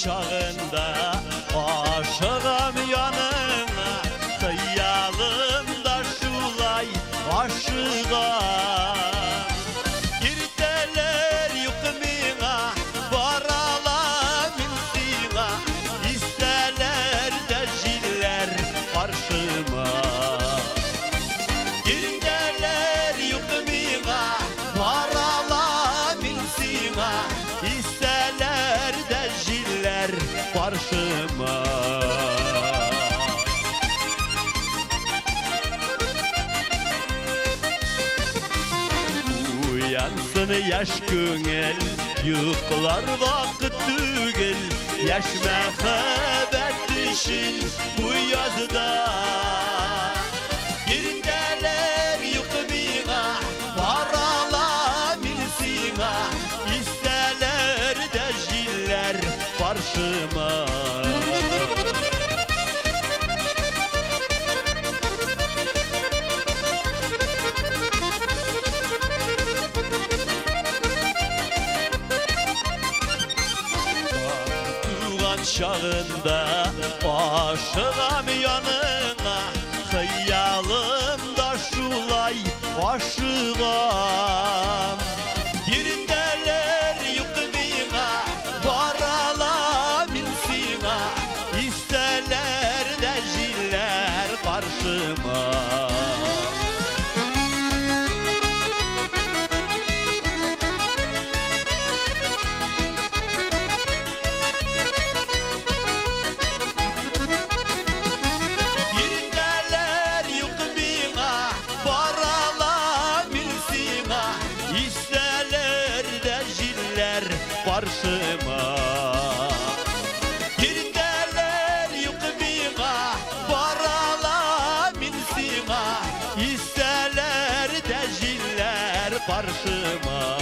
çağında aşığım yanına, hıyalımda şulay aşığım. Girdeler yıkımına, varalar minsina, isterler de jiller karşıma. Girdeler yıkımına, varalar minsina, isterler de jiller karşıma. Uyansın yaş göngel, yıklar vakit tügel, yaş mehabet için bu yazda. Girdeler yıkımına, varalar minsina, isterler de jiller karşıma. Çağında aşığım yanına, hıyalımda şulay aşığım. Girdeler yıkımına, varalar minsina, isterler de jiller karşıma. Karşıma. Girdeler yıkımına, varalar minsina, isterler de jiller karşıma.